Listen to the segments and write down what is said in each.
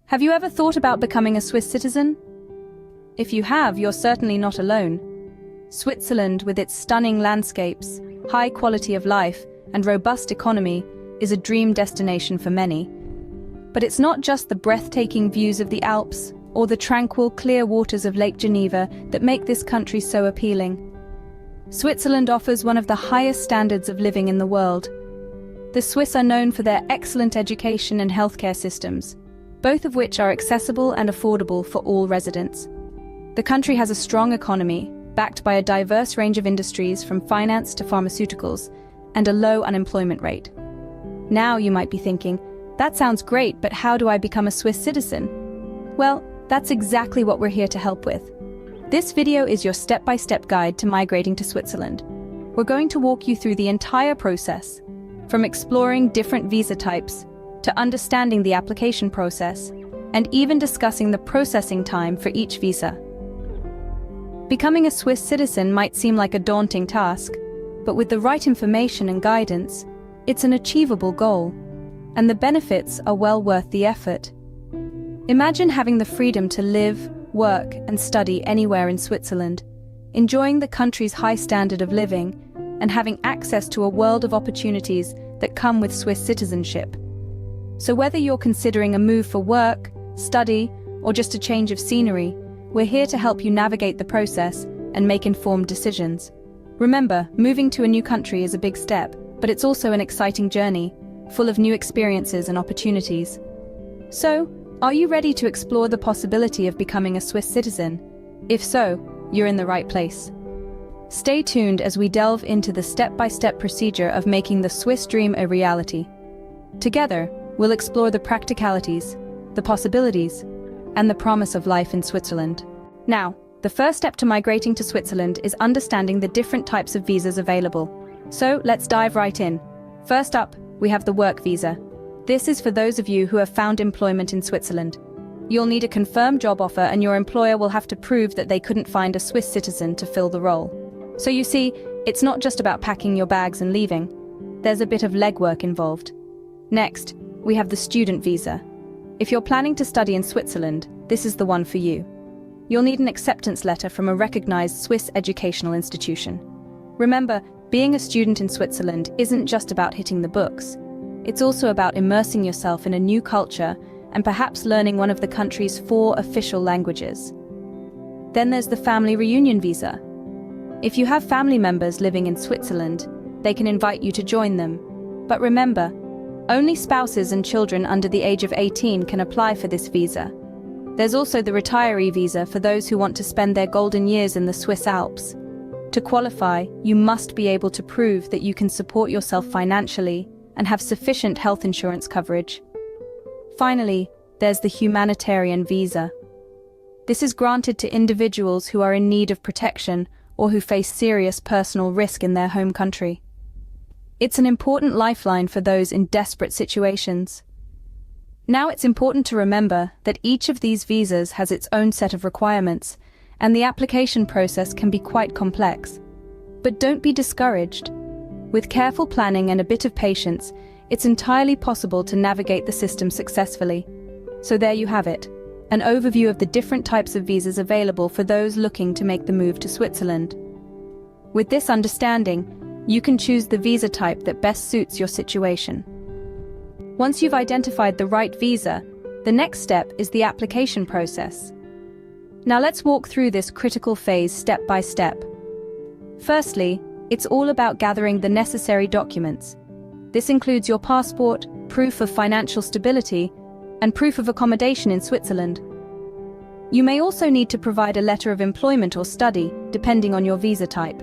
Have you ever thought about becoming a Swiss citizen? If you have, you're certainly not alone. Switzerland, with its stunning landscapes, high quality of life, and robust economy, is a dream destination for many. But it's not just the breathtaking views of the Alps or the tranquil, clear waters of Lake Geneva that make this country so appealing. Switzerland offers one of the highest standards of living in the world. The Swiss are known for their excellent education and healthcare systems, both of which are accessible and affordable for all residents. The country has a strong economy, backed by a diverse range of industries from finance to pharmaceuticals, and a low unemployment rate. Now you might be thinking, that sounds great, but how do I become a Swiss citizen? Well, that's exactly what we're here to help with. This video is your step-by-step guide to migrating to Switzerland. We're going to walk you through the entire process, from exploring different visa types, to understanding the application process, and even discussing the processing time for each visa. Becoming a Swiss citizen might seem like a daunting task, but with the right information and guidance, it's an achievable goal, and the benefits are well worth the effort. Imagine having the freedom to live, work, and study anywhere in Switzerland, enjoying the country's high standard of living, and having access to a world of opportunities that come with Swiss citizenship. So whether you're considering a move for work, study, or just a change of scenery, we're here to help you navigate the process and make informed decisions. Remember, moving to a new country is a big step, but it's also an exciting journey, full of new experiences and opportunities. So, are you ready to explore the possibility of becoming a Swiss citizen? If so, you're in the right place. Stay tuned as we delve into the step-by-step procedure of making the Swiss dream a reality. Together, we'll explore the practicalities, the possibilities, and the promise of life in Switzerland. Now, the first step to migrating to Switzerland is understanding the different types of visas available. So, let's dive right in. First up, we have the work visa. This is for those of you who have found employment in Switzerland. You'll need a confirmed job offer, and your employer will have to prove that they couldn't find a Swiss citizen to fill the role. So you see, it's not just about packing your bags and leaving. There's a bit of legwork involved. Next, we have the student visa. If you're planning to study in Switzerland, this is the one for you. You'll need an acceptance letter from a recognized Swiss educational institution. Remember, being a student in Switzerland isn't just about hitting the books. It's also about immersing yourself in a new culture and perhaps learning one of the country's 4 official languages. Then there's the family reunion visa. If you have family members living in Switzerland, they can invite you to join them. But remember, only spouses and children under the age of 18 can apply for this visa. There's also the retiree visa for those who want to spend their golden years in the Swiss Alps. To qualify, you must be able to prove that you can support yourself financially and have sufficient health insurance coverage. Finally, there's the humanitarian visa. This is granted to individuals who are in need of protection or who face serious personal risk in their home country. It's an important lifeline for those in desperate situations. Now it's important to remember that each of these visas has its own set of requirements, and the application process can be quite complex. But don't be discouraged. With careful planning and a bit of patience, it's entirely possible to navigate the system successfully. So there you have it, an overview of the different types of visas available for those looking to make the move to Switzerland. With this understanding, you can choose the visa type that best suits your situation. Once you've identified the right visa, the next step is the application process. Now let's walk through this critical phase step by step. Firstly, it's all about gathering the necessary documents. This includes your passport, proof of financial stability, and proof of accommodation in Switzerland. You may also need to provide a letter of employment or study, depending on your visa type.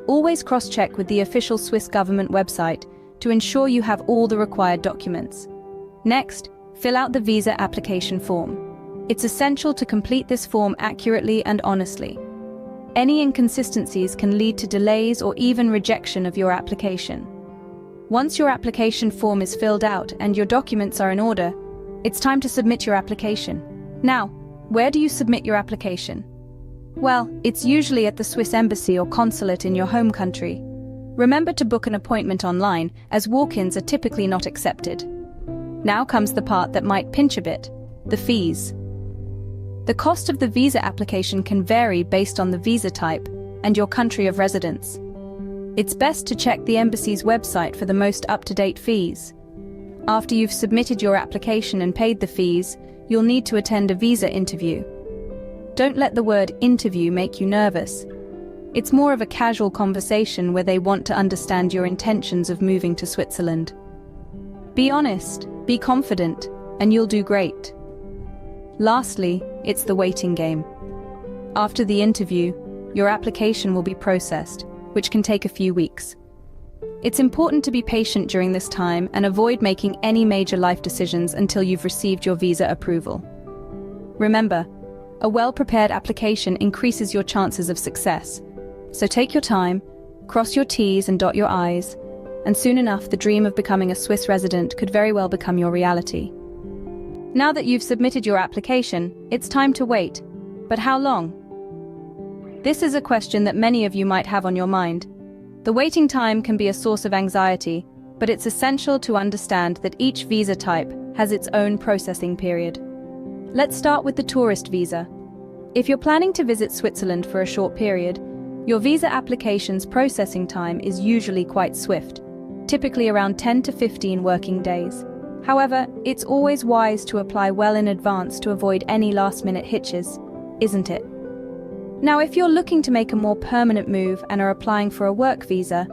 Always cross-check with the official Swiss government website to ensure you have all the required documents. Next, fill out the visa application form. It's essential to complete this form accurately and honestly. Any inconsistencies can lead to delays or even rejection of your application. Once your application form is filled out and your documents are in order, it's time to submit your application. Now, where do you submit your application? Well, it's usually at the Swiss embassy or consulate in your home country. Remember to book an appointment online, as walk-ins are typically not accepted. Now comes the part that might pinch a bit. the fees. The cost of the visa application can vary based on the visa type and your country of residence. It's best to check the embassy's website for the most up-to-date fees. After you've submitted your application and paid the fees, you'll need to attend a visa interview. Don't let the word interview make you nervous. It's more of a casual conversation where they want to understand your intentions of moving to Switzerland. Be honest, be confident, and you'll do great. Lastly, it's the waiting game. After the interview, your application will be processed, which can take a few weeks. It's important to be patient during this time and avoid making any major life decisions until you've received your visa approval. Remember, a well-prepared application increases your chances of success. So take your time, cross your T's and dot your I's, and soon enough the dream of becoming a Swiss resident could very well become your reality. Now that you've submitted your application, it's time to wait. But how long? This is a question that many of you might have on your mind. The waiting time can be a source of anxiety, but it's essential to understand that each visa type has its own processing period. Let's start with the tourist visa. If you're planning to visit Switzerland for a short period, your visa application's processing time is usually quite swift, typically around 10 to 15 working days. However, it's always wise to apply well in advance to avoid any last-minute hitches, isn't it? Now, if you're looking to make a more permanent move and are applying for a work visa,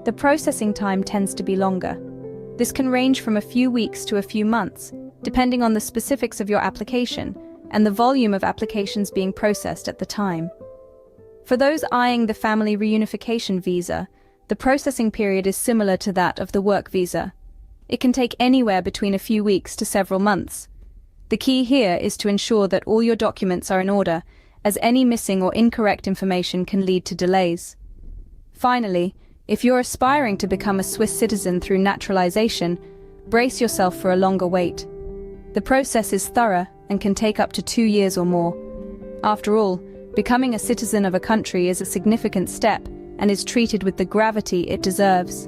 the processing time tends to be longer. This can range from a few weeks to a few months, depending on the specifics of your application and the volume of applications being processed at the time. For those eyeing the family reunification visa, the processing period is similar to that of the work visa. It can take anywhere between a few weeks to several months. The key here is to ensure that all your documents are in order, as any missing or incorrect information can lead to delays. Finally, if you're aspiring to become a Swiss citizen through naturalization, brace yourself for a longer wait. The process is thorough and can take up to 2 years or more. After all, becoming a citizen of a country is a significant step and is treated with the gravity it deserves.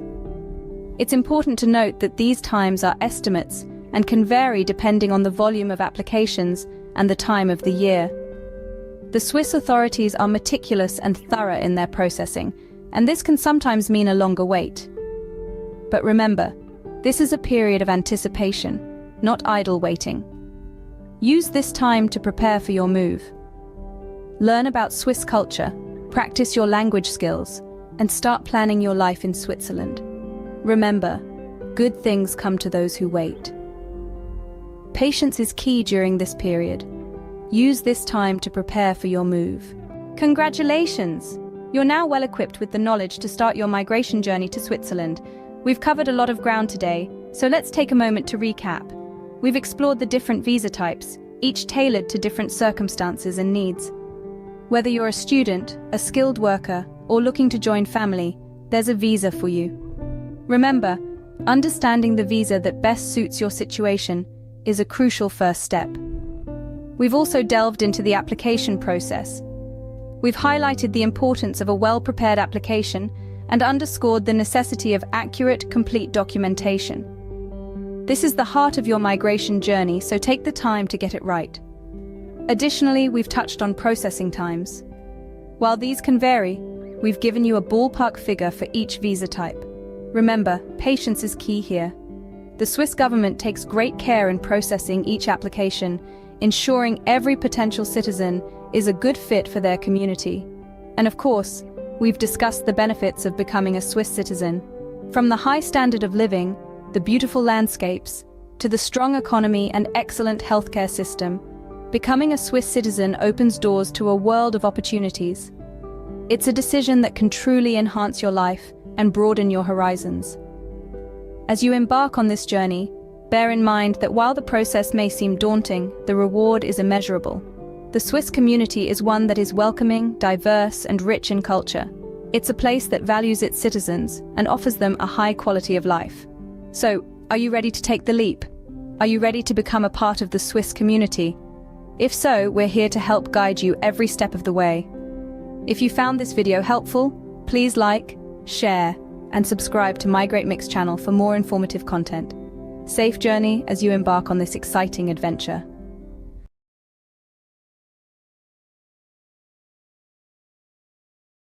It's important to note that these times are estimates and can vary depending on the volume of applications and the time of the year. The Swiss authorities are meticulous and thorough in their processing, and this can sometimes mean a longer wait. But remember, this is a period of anticipation, not idle waiting. Use this time to prepare for your move. Learn about Swiss culture, practice your language skills, and start planning your life in Switzerland. Remember, good things come to those who wait. Patience is key during this period. Use this time to prepare for your move. Congratulations! You're now well equipped with the knowledge to start your migration journey to Switzerland. We've covered a lot of ground today, so let's take a moment to recap. We've explored the different visa types, each tailored to different circumstances and needs. Whether you're a student, a skilled worker, or looking to join family, there's a visa for you. Remember, understanding the visa that best suits your situation is a crucial first step. We've also delved into the application process. We've highlighted the importance of a well-prepared application and underscored the necessity of accurate, complete documentation. This is the heart of your migration journey, so take the time to get it right. Additionally, we've touched on processing times. While these can vary, we've given you a ballpark figure for each visa type. Remember, patience is key here. The Swiss government takes great care in processing each application, ensuring every potential citizen is a good fit for their community. And of course, we've discussed the benefits of becoming a Swiss citizen. From the high standard of living, the beautiful landscapes, to the strong economy and excellent healthcare system, becoming a Swiss citizen opens doors to a world of opportunities. It's a decision that can truly enhance your life and broaden your horizons. As you embark on this journey, bear in mind that while the process may seem daunting, the reward is immeasurable. The Swiss community is one that is welcoming, diverse, and rich in culture. It's a place that values its citizens and offers them a high quality of life. So, are you ready to take the leap? Are you ready to become a part of the Swiss community? If so, we're here to help guide you every step of the way. If you found this video helpful, please like, share, and subscribe to Migrate Mix channel for more informative content. Safe journey as you embark on this exciting adventure.